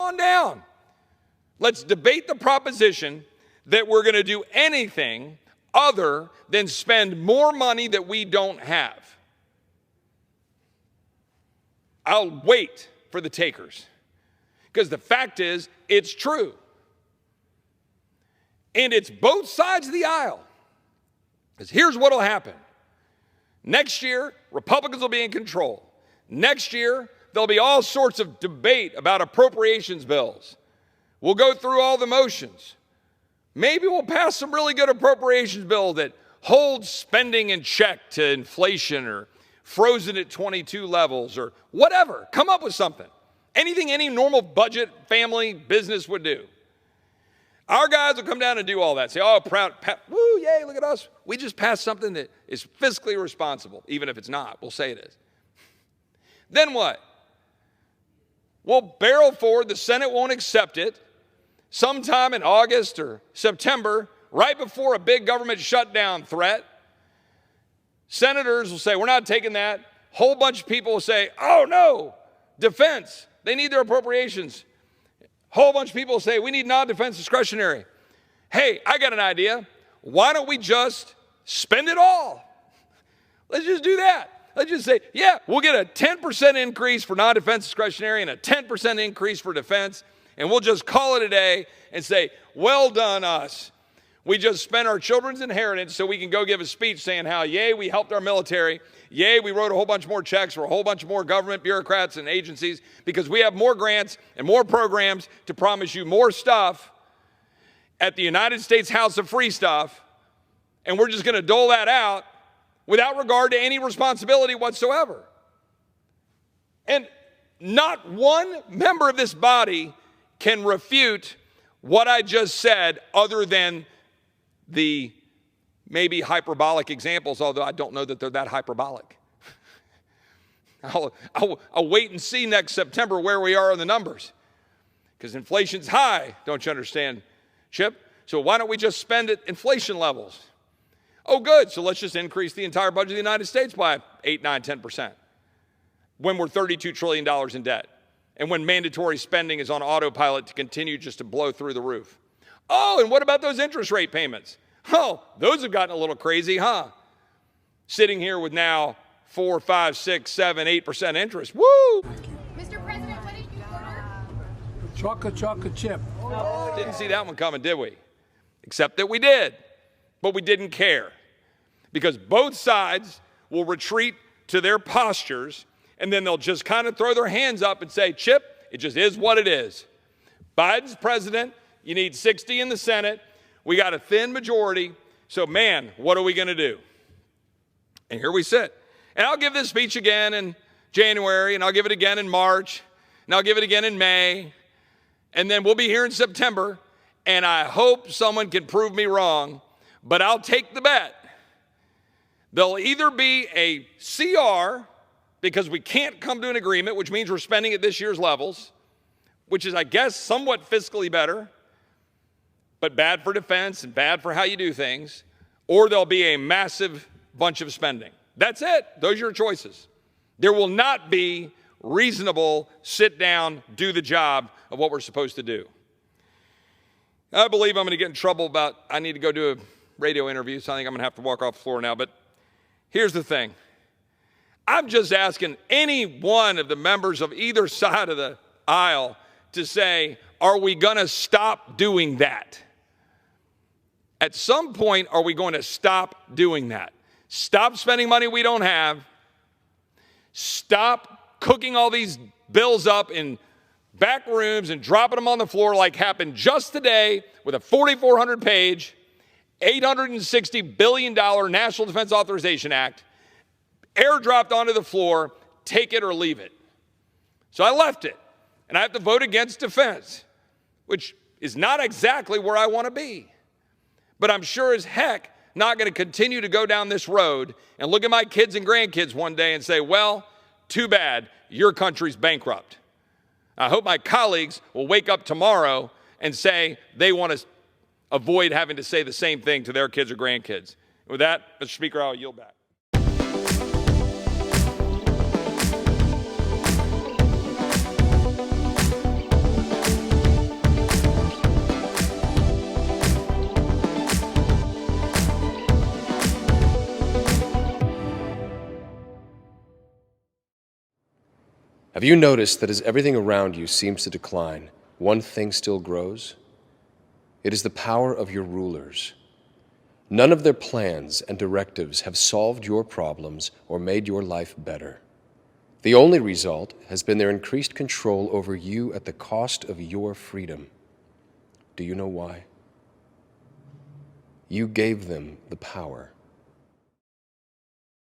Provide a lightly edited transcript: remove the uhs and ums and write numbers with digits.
on down. Let's debate the proposition that we're going to do anything other than spend more money that we don't have. I'll wait for the takers, because the fact is, it's true. And it's both sides of the aisle. Because here's what will happen. Next year, Republicans will be in control. Next year, there'll be all sorts of debate about appropriations bills. We'll go through all the motions. Maybe we'll pass some really good appropriations bill that holds spending in check to inflation, or frozen at 22 levels, or whatever. Come up with something. Anything any normal budget, family, business would do. Our guys will come down and do all that. Say, oh, proud, woo, yay, look at us. We just passed something that is fiscally responsible. Even if it's not, we'll say it is. Then what? We'll barrel forward. The Senate won't accept it. Sometime in August or September, right before a big government shutdown threat, senators will say, we're not taking that. Whole bunch of people will say, oh no, defense, they need their appropriations. Whole bunch of people will say, we need non-defense discretionary. Hey, I got an idea. Why don't we just spend it all? Let's just do that. Let's just say, yeah, we'll get a 10% increase for non-defense discretionary and a 10% increase for defense, and we'll just call it a day and say, well done us. We just spent our children's inheritance so we can go give a speech saying how, yay, we helped our military. Yay, we wrote a whole bunch more checks for a whole bunch more government bureaucrats and agencies because we have more grants and more programs to promise you more stuff at the United States House of Free Stuff, and we're just going to dole that out without regard to any responsibility whatsoever. And not one member of this body can refute what I just said other than the maybe hyperbolic examples, although I don't know that they're that hyperbolic. I'll wait and see next September where we are on the numbers, because inflation's high, don't you understand, Chip? So why don't we just spend at inflation levels? Oh, good, so let's just increase the entire budget of the United States by 8, 9, 10% when we're $32 trillion in debt and when mandatory spending is on autopilot to continue just to blow through the roof. Oh, and what about those interest rate payments? Oh, those have gotten a little crazy, huh? Sitting here with now 4, 5, 6, 7, 8% interest. Woo! Mr. President, what did you order? Chocolate chip. Didn't see that one coming, did we? Except that we did. But we didn't care. Because both sides will retreat to their postures, and then they'll just kind of throw their hands up and say, Chip, it just is what it is. Biden's president. You need 60 in the Senate. We got a thin majority. So, man, what are we going to do? And here we sit. And I'll give this speech again in January, and I'll give it again in March, and I'll give it again in May. And then we'll be here in September, and I hope someone can prove me wrong, but I'll take the bet. There'll either be a CR, because we can't come to an agreement, which means we're spending at this year's levels, which is, I guess, somewhat fiscally better, but bad for defense and bad for how you do things, or there'll be a massive bunch of spending. That's it. Those are your choices. There will not be reasonable, sit down, do the job of what we're supposed to do. I believe I'm going to get in trouble about I need to go do a radio interview, so I think I'm going to have to walk off the floor now. But here's the thing. I'm just asking any one of the members of either side of the aisle to say, are we going to stop doing that? At some point, are we going to stop doing that? Stop spending money we don't have. Stop cooking all these bills up in back rooms and dropping them on the floor like happened just today with a 4,400-page, $860 billion National Defense Authorization Act, airdropped onto the floor, take it or leave it. So I left it, and I have to vote against defense, which is not exactly where I want to be. But I'm sure as heck not going to continue to go down this road and look at my kids and grandkids one day and say, well, too bad, your country's bankrupt. I hope my colleagues will wake up tomorrow and say they want to avoid having to say the same thing to their kids or grandkids. With that, Mr. Speaker, I'll yield back. Have you noticed that as everything around you seems to decline, one thing still grows? It is the power of your rulers. None of their plans and directives have solved your problems or made your life better. The only result has been their increased control over you at the cost of your freedom. Do you know why? You gave them the power.